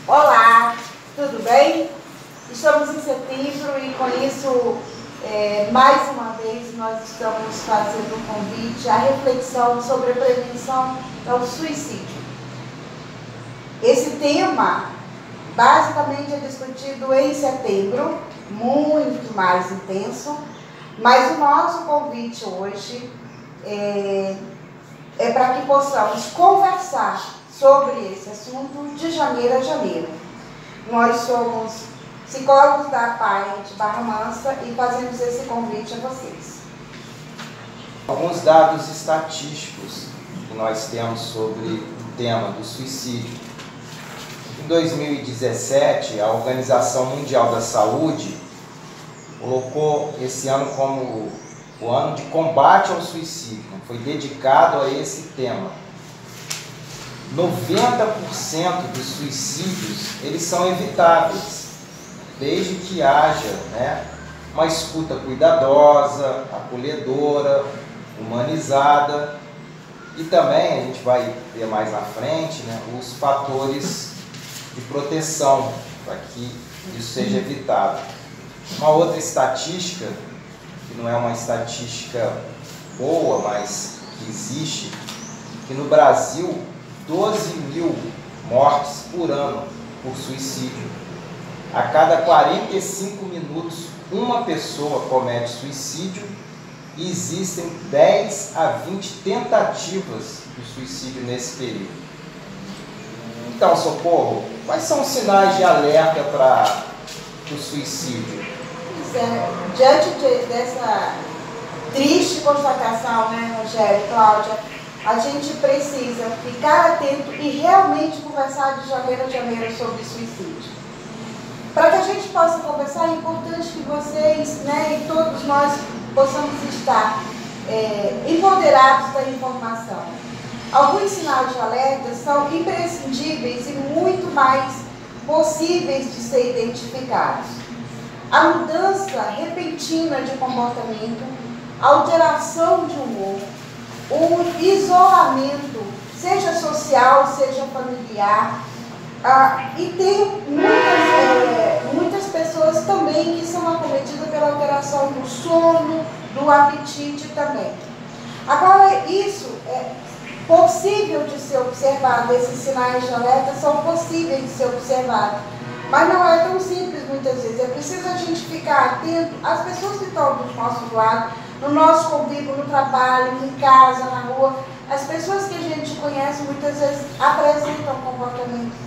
Olá, tudo bem? Estamos em setembro e com isso, mais uma vez, nós estamos fazendo um convite à reflexão sobre a prevenção ao suicídio. Esse tema, basicamente, é discutido em setembro, muito mais intenso, mas o nosso convite hoje é para que possamos conversar sobre esse assunto de janeiro a janeiro. Nós somos psicólogos da APAE de Barra Mansa e fazemos esse convite a vocês. Alguns dados estatísticos que nós temos sobre o tema do suicídio. Em 2017, a Organização Mundial da Saúde colocou esse ano como o ano de combate ao suicídio, foi dedicado a esse tema. 90% dos suicídios, eles são evitáveis, desde que haja uma escuta cuidadosa, acolhedora, humanizada, e também, a gente vai ver mais na frente, os fatores de proteção para que isso seja evitado. Uma outra estatística, que não é uma estatística boa, mas que existe, que no Brasil 12 mil mortes por ano por suicídio. A cada 45 minutos, uma pessoa comete suicídio e existem 10 a 20 tentativas de suicídio nesse período. Então, Socorro, quais são os sinais de alerta para o suicídio? Diante dessa triste constatação, Rogério e Cláudia, a gente precisa ficar atento e realmente conversar de janeiro a janeiro sobre suicídio. Para que a gente possa conversar, é importante que vocês e todos nós possamos estar empoderados da informação. Alguns sinais de alerta são imprescindíveis e muito mais possíveis de ser identificados. A mudança repentina de comportamento, a alteração de humor, o isolamento, seja social, seja familiar, e tem muitas pessoas também que são acometidas pela alteração do sono, do apetite também. Agora, isso é possível de ser observado, esses sinais de alerta são possíveis de ser observados, mas não é tão simples muitas vezes. É preciso a gente ficar atento às pessoas que estão dos nossos lados, no nosso convívio, no trabalho, em casa, na rua. As pessoas que a gente conhece muitas vezes apresentam comportamentos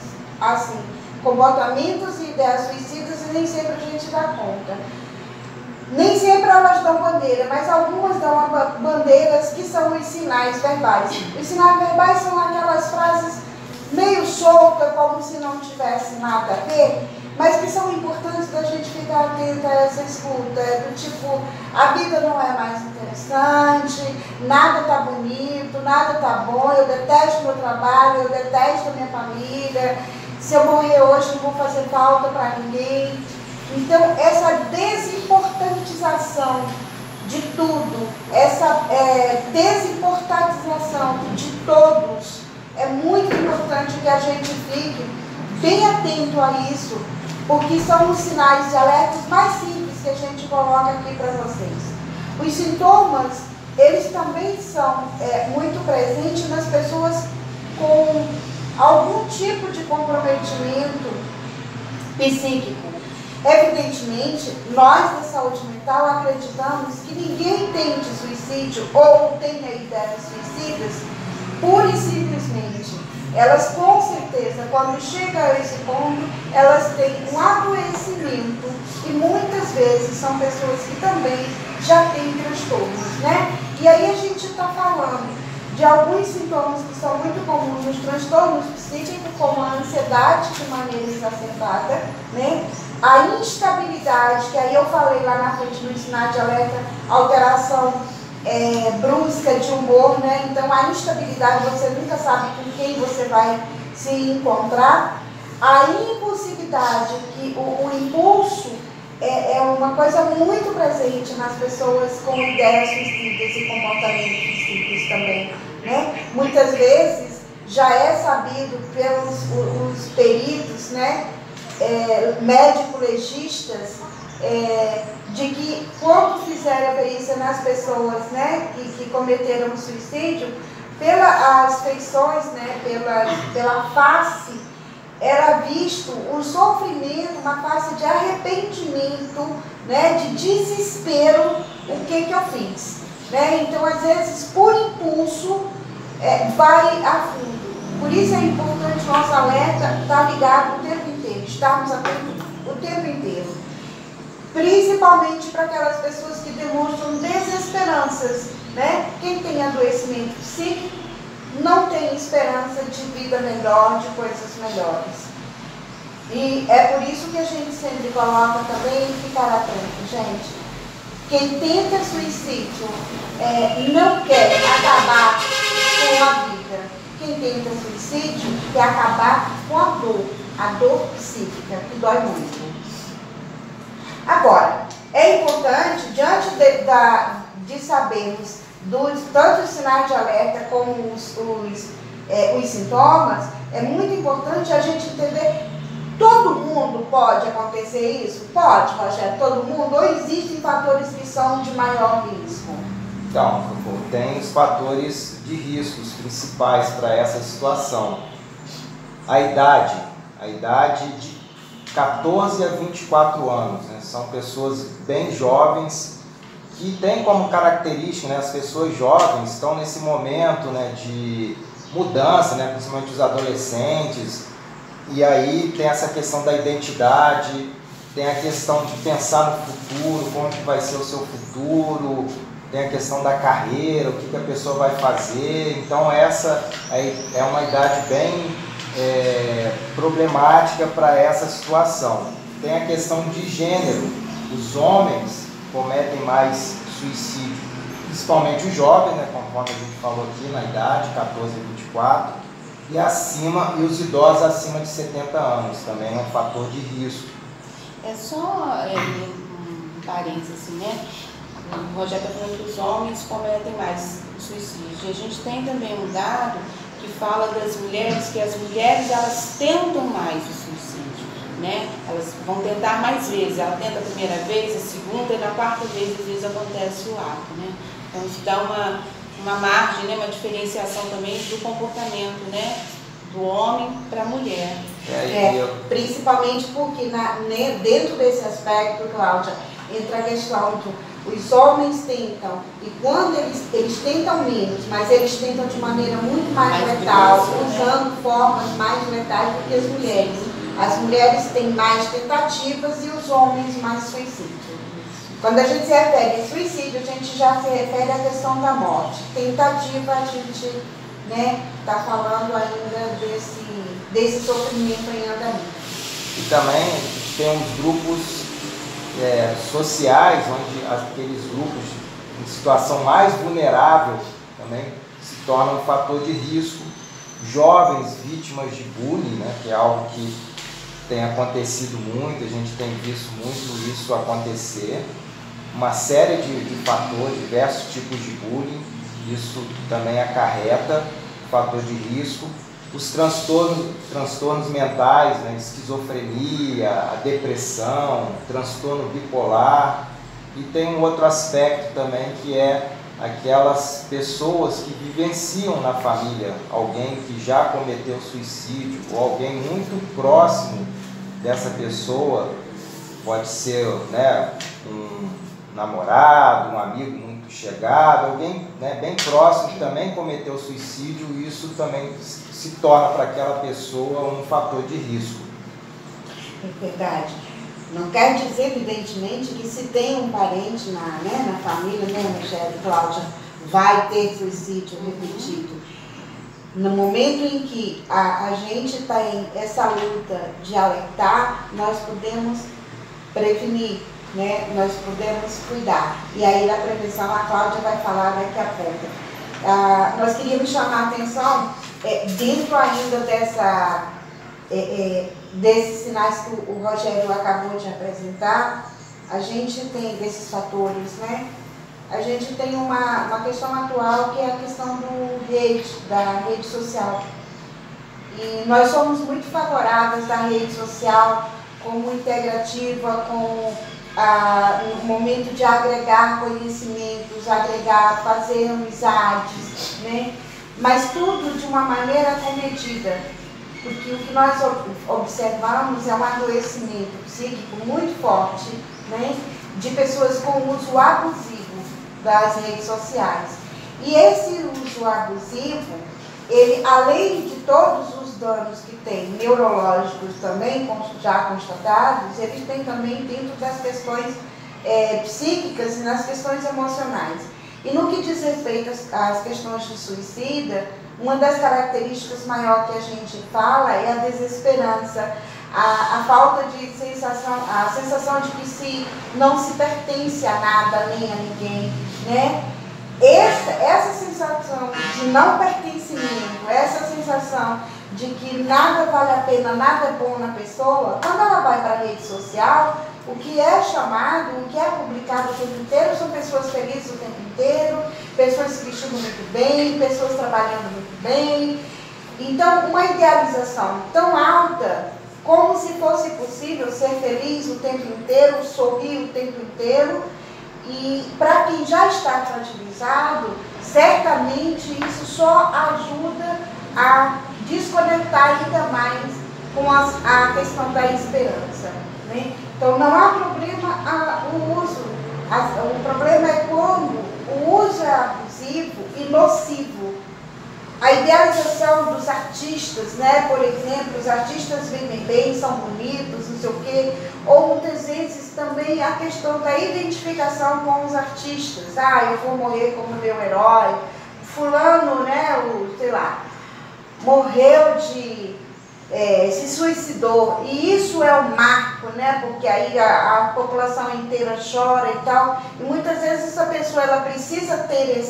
assim, comportamentos e ideias suicidas, e nem sempre a gente dá conta. Nem sempre elas dão bandeira, mas algumas dão bandeiras que são os sinais verbais. Os sinais verbais são aquelas frases meio soltas, como se não tivesse nada a ver, mas que são importantes da gente ficar atento a essa escuta, do tipo, a vida não é mais interessante, nada está bonito, nada está bom, eu detesto meu trabalho, eu detesto a minha família, se eu morrer hoje não vou fazer falta para ninguém. Então, essa desimportantização de tudo, essa desimportanização de todos, é muito importante que a gente fique bem atento a isso, porque são os sinais de alerta mais simples que a gente coloca aqui para vocês. Os sintomas, eles também são muito presentes nas pessoas com algum tipo de comprometimento psíquico. Evidentemente, nós da saúde mental acreditamos que ninguém tente suicídio ou tenha ideias suicidas pura e simplesmente. Elas, com certeza, quando chegam a esse ponto, elas têm um adoecimento e muitas vezes são pessoas que também já têm transtornos, E aí a gente está falando de alguns sintomas que são muito comuns nos transtornos psíquicos, como a ansiedade de maneira exacerbada, a instabilidade, que aí eu falei lá na frente no sinal de alerta, alteração brusca de humor, Então a instabilidade, você nunca sabe com quem você vai se encontrar. A impulsividade, que o impulso é uma coisa muito presente nas pessoas com ideias suicidas e comportamentos suicidas também, Muitas vezes já é sabido pelos os peritos, né, médico-legistas, de que quando fizeram a perícia nas pessoas, né, que cometeram suicídio, pelas feições, né, pela face, era visto um sofrimento, uma face de arrependimento, né, de desespero, o que eu fiz. Né? Então, às vezes, por impulso, vai a fundo. Por isso é importante nosso alerta estar ligado o tempo inteiro, estarmos atentos o tempo inteiro. Principalmente para aquelas pessoas que demonstram desesperanças. Né? Quem tem adoecimento psíquico não tem esperança de vida melhor, de coisas melhores. E é por isso que a gente sempre coloca também ficar atento, gente. Quem tenta suicídio não quer acabar com a vida. Quem tenta suicídio quer acabar com a dor psíquica, que dói muito. Agora, é importante, diante de sabermos tanto os sinais de alerta como os sintomas, é muito importante a gente entender. Todo mundo pode acontecer isso? Pode, Rogério, todo mundo? Ou existem fatores que são de maior risco? Então, tem os fatores de risco principais para essa situação. A idade de 14 a 24 anos, né? São pessoas bem jovens que têm como característica, né, as pessoas jovens estão nesse momento, né, de mudança, né, principalmente os adolescentes. E aí tem essa questão da identidade, tem a questão de pensar no futuro, como que vai ser o seu futuro, tem a questão da carreira, o que a pessoa vai fazer. Então essa é uma idade bem problemática para essa situação. Tem a questão de gênero, os homens cometem mais suicídio, principalmente os jovens, né, conforme a gente falou aqui, na idade, 14 a 24, e os idosos acima de 70 anos, também é um fator de risco. É só um parênteses, assim, né? O Rogério está falando que os homens cometem mais suicídio. E a gente tem também um dado que fala das mulheres, que as mulheres elas tentam mais o suicídio, né? Elas vão tentar mais vezes. Ela tenta a primeira vez, a segunda e na quarta vez, às vezes acontece o ato, né? Então isso dá uma margem, né? Uma diferenciação também do comportamento, né? Do homem para a mulher. Principalmente porque dentro desse aspecto, Cláudia, entra a questão os homens tentam, e quando eles tentam menos, mas eles tentam de maneira muito mais letal, usando formas mais letais do que as mulheres. As mulheres têm mais tentativas e os homens mais suicídio. Quando a gente se refere a suicídio, a gente já se refere à questão da morte. Tentativa, a gente está falando ainda desse sofrimento em andamento. E também a gente tem uns grupos sociais, onde aqueles grupos em situação mais vulnerável também se tornam um fator de risco. Jovens vítimas de bullying, né, que é algo que tem acontecido muito, a gente tem visto muito isso acontecer. Uma série de fatores, diversos tipos de bullying, isso também acarreta fator de risco. Os transtornos mentais, né, esquizofrenia, a depressão, transtorno bipolar. E tem um outro aspecto também, que é aquelas pessoas que vivenciam na família alguém que já cometeu suicídio, ou alguém muito próximo dessa pessoa, pode ser, né, um namorado, um amigo muito chegado, alguém, né, bem próximo que também cometeu suicídio, e isso também se torna para aquela pessoa um fator de risco. É verdade. Não quer dizer, evidentemente, que se tem um parente na família, né, Michele, Cláudia, vai ter suicídio repetido. No momento em que a gente tem essa luta de alertar, nós podemos prevenir, né? Nós podemos cuidar. E aí da prevenção a Cláudia vai falar daqui a pouco. Nós queríamos chamar a atenção, dentro ainda desses sinais que o Rogério acabou de apresentar, a gente tem desses fatores, né? A gente tem uma questão atual, que é a questão da rede social. E nós somos muito favoráveis da rede social como integrativa, como um momento de agregar conhecimentos, agregar, fazer amizades, né? Mas tudo de uma maneira comedida, porque o que nós observamos é um adoecimento psíquico muito forte, né? De pessoas com uso abusivo das redes sociais. E esse uso abusivo, ele, além de todos os danos que tem neurológicos também, já constatados, ele tem também dentro das questões psíquicas e nas questões emocionais. E no que diz respeito às questões de suicida, uma das características maiores que a gente fala é a desesperança, a falta de sensação, a sensação de que não se pertence a nada nem a ninguém, né? Essa sensação de não pertencimento, essa sensação de que nada vale a pena, nada é bom na pessoa, quando ela vai para a rede social, o que é chamado, o que é publicado o tempo inteiro são pessoas felizes o tempo inteiro, pessoas que estudam muito bem, pessoas trabalhando muito bem. Então, uma idealização tão alta, como se fosse possível ser feliz o tempo inteiro, sorrir o tempo inteiro. E para quem já está fragilizado, certamente isso só ajuda a desconectar ainda mais com a questão da esperança, né? Então não há problema o uso, o problema é quando o uso é abusivo e nocivo. A idealização dos artistas, né? Por exemplo, os artistas vivem bem, são bonitos, não sei o quê, ou muitas vezes também a questão da identificação com os artistas. Eu vou morrer como meu herói, fulano, né? Sei lá, morreu se suicidou, e isso é um marco, né? Porque aí a população inteira chora e tal, e muitas vezes essa pessoa ela precisa ter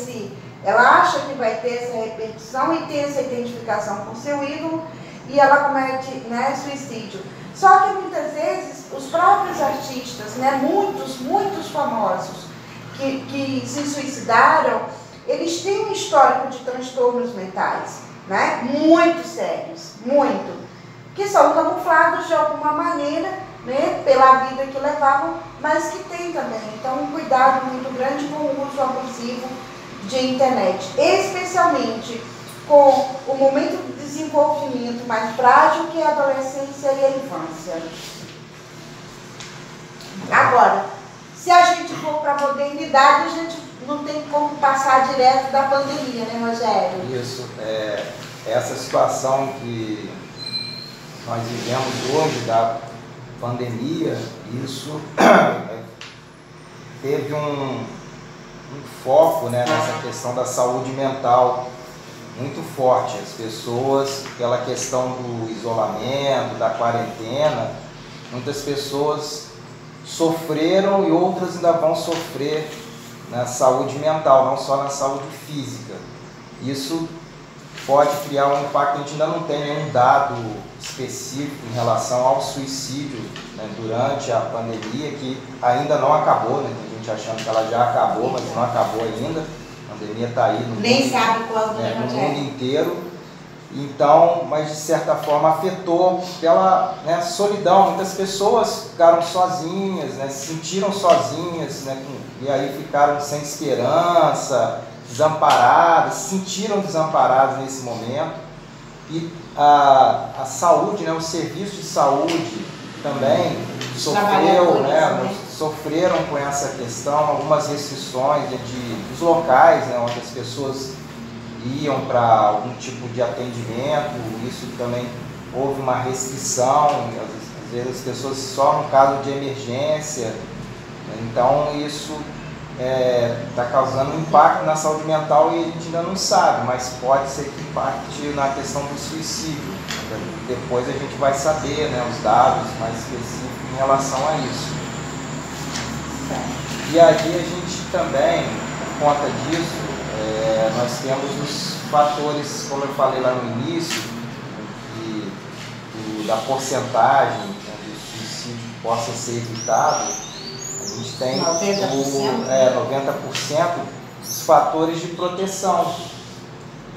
ela acha que vai ter essa repercussão e ter essa identificação com seu ídolo, e ela comete, né, suicídio. Só que muitas vezes os próprios artistas, né, muitos famosos que se suicidaram, eles têm um histórico de transtornos mentais, né, muito sérios, que são camuflados de alguma maneira, né, pela vida que levavam, mas que tem também. Então, um cuidado muito grande com o uso abusivo de internet, especialmente com o momento de desenvolvimento mais frágil, que é a adolescência e a infância. Agora, se a gente for para a modernidade, a gente não tem como passar direto da pandemia, né, Rogério? Isso, essa situação que nós vivemos hoje da pandemia, isso teve um foco, né, nessa questão da saúde mental muito forte. As pessoas, pela questão do isolamento, da quarentena, muitas pessoas sofreram e outras ainda vão sofrer na saúde mental, não só na saúde física. Isso pode criar um impacto. A gente ainda não tem nenhum dado específico em relação ao suicídio, né, durante a pandemia, que ainda não acabou, né? Tem gente achando que ela já acabou, mas não acabou ainda. A pandemia está aí no Nem mundo, sabe quando, né, no mundo inteiro. Então, mas de certa forma afetou pela, né, solidão. Muitas pessoas ficaram sozinhas, né, se sentiram sozinhas, né, e aí ficaram sem esperança, desamparadas, se sentiram desamparadas nesse momento. E a saúde, né, o serviço de saúde também sofreram com essa questão, algumas restrições dos locais, né, onde as pessoas iam para algum tipo de atendimento. Isso também houve uma restrição, às vezes as pessoas só no caso de emergência. Então isso está causando um impacto na saúde mental, e a gente ainda não sabe, mas pode ser que impacte na questão do suicídio. Depois a gente vai saber, né, os dados mais específicos em relação a isso. E aí a gente também, por conta disso, nós temos os fatores, como eu falei lá no início, da porcentagem, né, do suicídio que possa ser evitado. A gente tem 90% os fatores de proteção,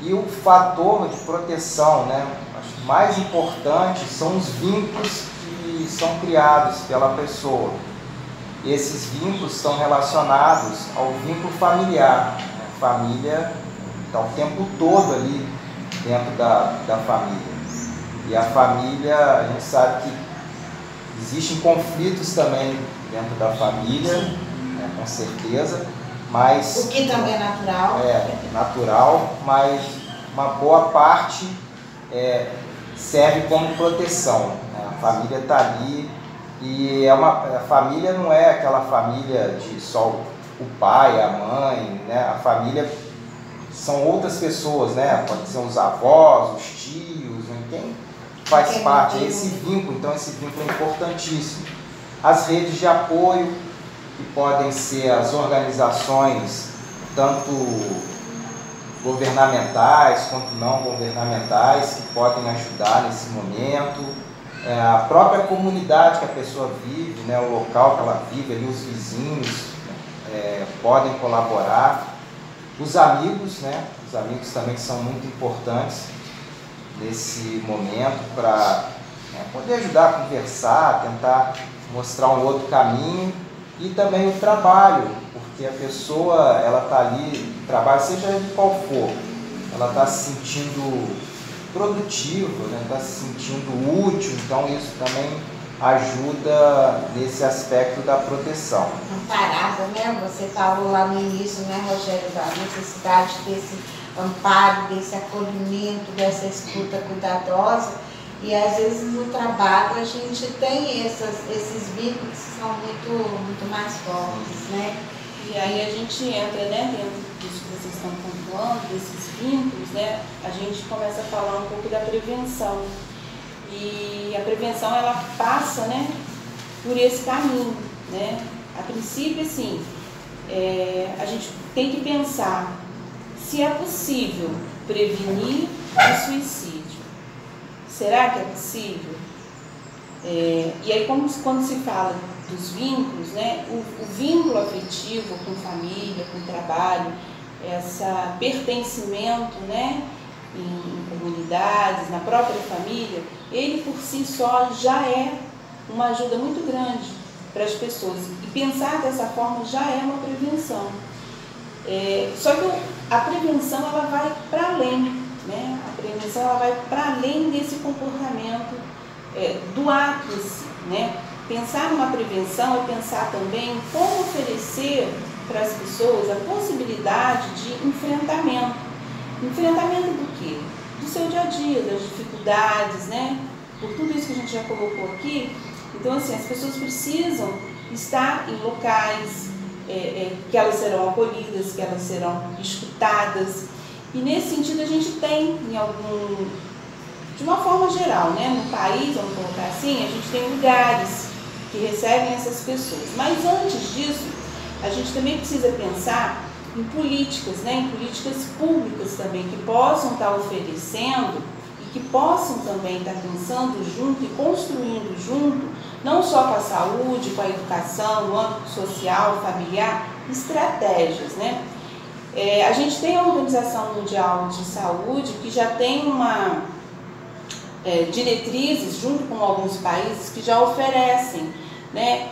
E o fator de proteção, né, acho mais importante são os vínculos que são criados pela pessoa. E esses vínculos estão relacionados ao vínculo familiar. A família está o tempo todo ali dentro da família. E a família, a gente sabe que existem conflitos também dentro da família, né, com certeza, mas... O que também é natural. É, natural, mas uma boa parte serve como proteção, né? A família está ali e a família não é aquela família de só o pai, a mãe, né? A família são outras pessoas, né? Pode ser os avós, os tios, quem faz parte, esse vínculo, então esse vínculo é importantíssimo. As redes de apoio, que podem ser as organizações, tanto governamentais quanto não governamentais, que podem ajudar nesse momento. A própria comunidade que a pessoa vive, né, o local que ela vive, ali, os vizinhos podem colaborar. Os amigos, né, os amigos também são muito importantes nesse momento para poder ajudar a conversar, tentar mostrar um outro caminho. E também o trabalho, porque a pessoa, ela está ali, trabalho seja de qual for, ela está se sentindo produtiva, né? Está se sentindo útil, então isso também ajuda nesse aspecto da proteção. Amparada, né? Você falou lá no início, né, Rogério, da necessidade desse amparo, desse acolhimento, dessa escuta cuidadosa. E às vezes no trabalho a gente tem esses vínculos que são muito mais fortes, né? E aí a gente entra, né, dentro disso que vocês estão pontuando, desses vínculos, né? A gente começa a falar um pouco da prevenção. E a prevenção, ela passa, né, por esse caminho, né? A princípio, assim, a gente tem que pensar se é possível prevenir o suicídio. Será que é possível? E aí, quando se fala dos vínculos, né, o vínculo afetivo com família, com trabalho, esse pertencimento, né, em comunidades, na própria família, ele por si só já é uma ajuda muito grande para as pessoas. E pensar dessa forma já é uma prevenção. Só que a prevenção, ela vai para além. Né? A prevenção, ela vai para além desse comportamento do ato em si, né? Pensar numa prevenção é pensar também como oferecer para as pessoas a possibilidade de enfrentamento. Enfrentamento do quê? Do seu dia a dia, das dificuldades, né? Por tudo isso que a gente já colocou aqui. Então, assim, as pessoas precisam estar em locais que elas serão acolhidas, que elas serão escutadas. E nesse sentido a gente tem, de uma forma geral, né, no país, vamos colocar assim, a gente tem lugares que recebem essas pessoas. Mas antes disso, a gente também precisa pensar em políticas, né, em políticas públicas também, que possam estar oferecendo e que possam também estar pensando junto e construindo junto, não só com a saúde, com a educação, no âmbito social, familiar, estratégias, né? A gente tem a Organização Mundial de Saúde, que já tem diretrizes, junto com alguns países, que já oferecem, né,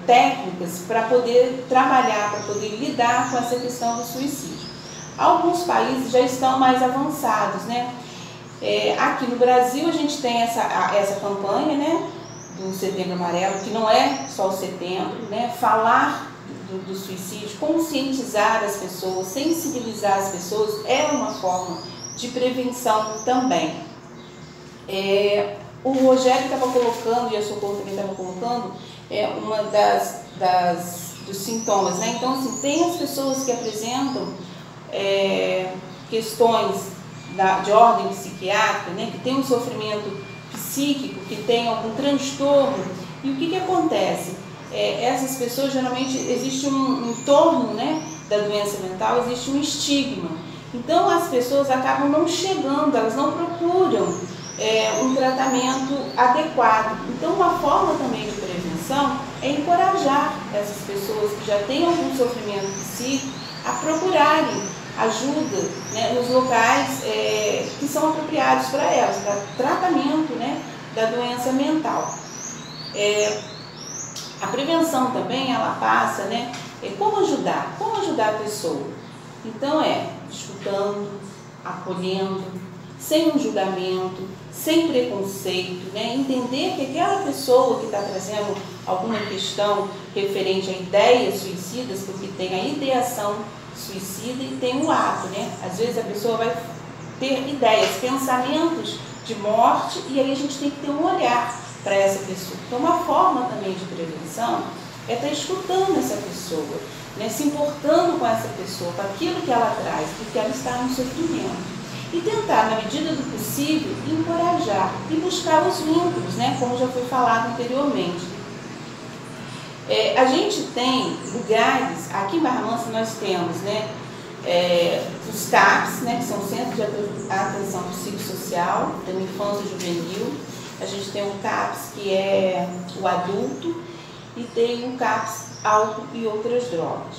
técnicas para poder trabalhar, para poder lidar com essa questão do suicídio. Alguns países já estão mais avançados, né? Aqui no Brasil a gente tem essa campanha, né, do Setembro Amarelo, que não é só o setembro, né? Falar do suicídio, conscientizar as pessoas, sensibilizar as pessoas é uma forma de prevenção também. O Rogério estava colocando, e a Socorro também estava colocando, uma dos sintomas, né? Então, assim, tem as pessoas que apresentam questões de ordem psiquiátrica, né? Que tem um sofrimento psíquico, que tem algum transtorno, e o que acontece? Essas pessoas, geralmente, existe em torno, né, da doença mental, existe um estigma. Então, as pessoas acabam não chegando, elas não procuram um tratamento adequado. Então, uma forma também de prevenção é encorajar essas pessoas que já têm algum sofrimento psíquico a procurarem ajuda, né, nos locais que são apropriados para elas, para tratamento, né, da doença mental. A prevenção também, ela passa, né, como ajudar a pessoa. Então escutando, acolhendo, sem um julgamento, sem preconceito, né, entender que aquela pessoa que está trazendo alguma questão referente a ideias suicidas, porque tem a ideação suicida e tem o ato, né? Às vezes a pessoa vai ter ideias, pensamentos de morte, e aí a gente tem que ter um olhar para essa pessoa. Então, uma forma também de prevenção é estar escutando essa pessoa, né? Se importando com essa pessoa, com aquilo que ela traz, porque ela está no sofrimento. E tentar, na medida do possível, encorajar e buscar os vínculos, né? Como já foi falado anteriormente. A gente tem lugares, aqui em Barra Mansa nós temos, né, os CAPs, né, que são Centros de Atenção Psicossocial, tem o Infância Juvenil, a gente tem o CAPS, que é o adulto, e tem o CAPS álcool e outras drogas.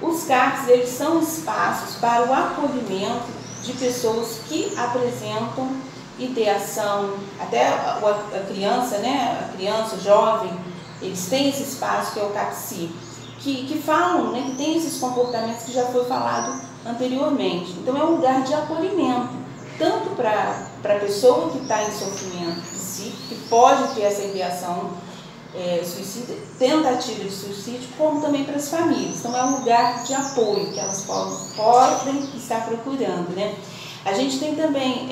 Os CAPs, eles são espaços para o acolhimento de pessoas que apresentam ideação, até a criança, né, a criança, o jovem, eles têm esse espaço que é o CAPSI, que falam, né, que tem esses comportamentos que já foi falado anteriormente. Então é um lugar de acolhimento, tanto para a pessoa que está em sofrimento psíquico, que pode ter essa ideação suicida, tentativa de suicídio, como também para as famílias. Então é um lugar de apoio que elas podem estar procurando, né? A gente tem também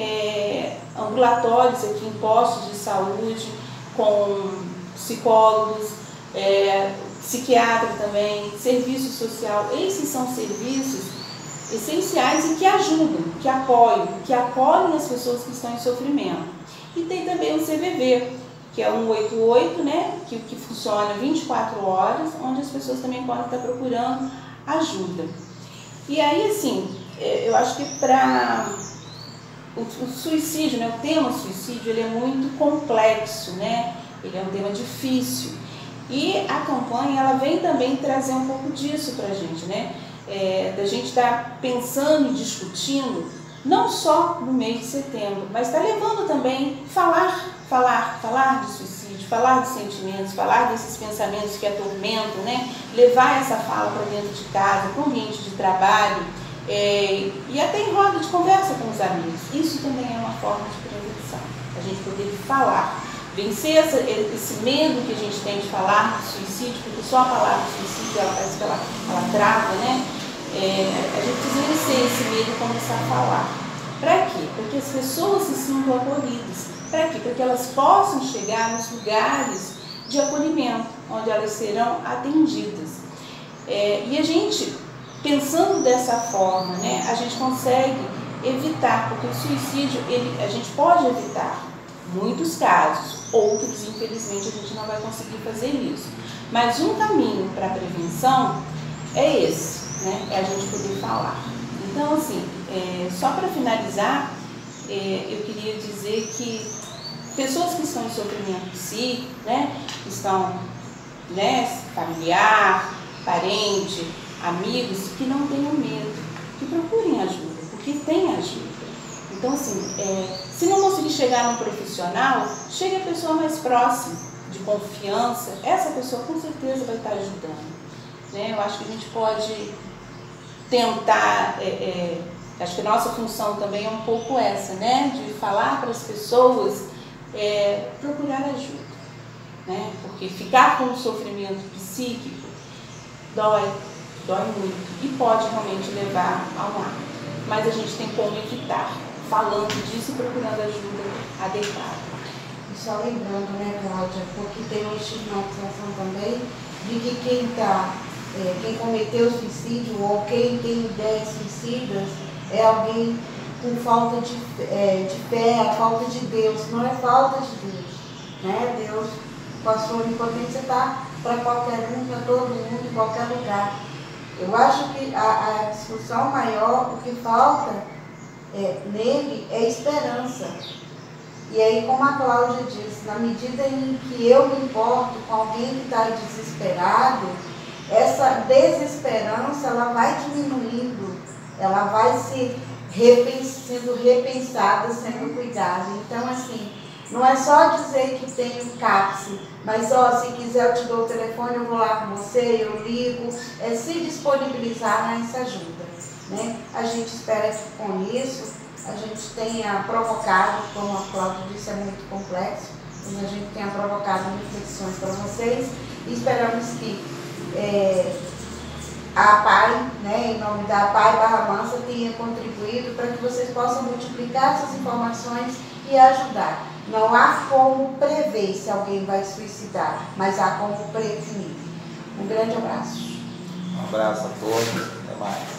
ambulatórios aqui em postos de saúde, com psicólogos, psiquiatra também, serviço social. Esses são serviços essenciais e que ajudam, que apoiam, que acolhem as pessoas que estão em sofrimento. E tem também o CVV, que é o 188, né, que funciona 24 horas, onde as pessoas também podem estar procurando ajuda. E aí, assim, eu acho que para o suicídio, né, o tema suicídio, ele é muito complexo, né? Ele é um tema difícil. E a campanha, ela vem também trazer um pouco disso para a gente, né? Da gente estar pensando e discutindo, não só no mês de setembro, mas está levando também falar de suicídio, falar de sentimentos, falar desses pensamentos que atormentam, né? Levar essa fala para dentro de casa, para o ambiente de trabalho, e até em roda de conversa com os amigos. Isso também é uma forma de prevenção, a gente poder falar. Vencer esse medo que a gente tem de falar de suicídio, porque só a palavra suicídio, ela parece que ela trava, né? A gente precisa vencer esse medo e começar a falar. Para quê? Para que as pessoas se sintam acolhidas. Para quê? Para que elas possam chegar nos lugares de acolhimento, onde elas serão atendidas. E a gente, pensando dessa forma, né, a gente consegue evitar, porque o suicídio, a gente pode evitar muitos casos, outros, infelizmente, a gente não vai conseguir fazer isso. Mas um caminho para a prevenção é esse, né? É a gente poder falar. Então, assim, só para finalizar, eu queria dizer que pessoas que estão em sofrimento psíquico, né, que estão, né, familiar, parente, amigos, que não tenham medo, que procurem ajuda, porque tem ajuda. Então, assim, se não conseguir chegar num profissional, chegue a pessoa mais próxima, de confiança, essa pessoa com certeza vai estar ajudando, né? Eu acho que a gente pode tentar, acho que a nossa função também é um pouco essa, né? De falar para as pessoas procurar ajuda, né? Porque ficar com o sofrimento psíquico dói muito e pode realmente levar a um ato. Mas a gente tem como evitar, falando disso e procurando ajuda adequada. E só lembrando, né, Cláudia, porque tem uma estigmatização também de que quem cometeu suicídio ou quem tem ideias suicidas é alguém com falta de fé, falta de Deus. Não é falta de Deus, né? Deus, com a sua onipotência, está para qualquer um, para todo mundo, em qualquer lugar. Eu acho que a discussão maior, o que falta nele é esperança. E aí, como a Cláudia disse, na medida em que eu me importo com alguém que está desesperado, essa desesperança ela vai diminuindo ela vai sendo repensada, sendo cuidada. Então, assim, não é só dizer que tem um CAPS, mas se quiser eu te dou o telefone, eu vou lá com você, eu ligo, se disponibilizar nessa ajuda, né? A gente espera que com isso a gente tenha provocado, como a Cláudia disse, é muito complexo, mas a gente tenha provocado reflexões para vocês e esperamos que a PAI, né, em nome da PAI Barra Mansa, tenha contribuído para que vocês possam multiplicar essas informações e ajudar. Não há como prever se alguém vai suicidar, mas há como prevenir. Um grande abraço. Um abraço a todos, até mais.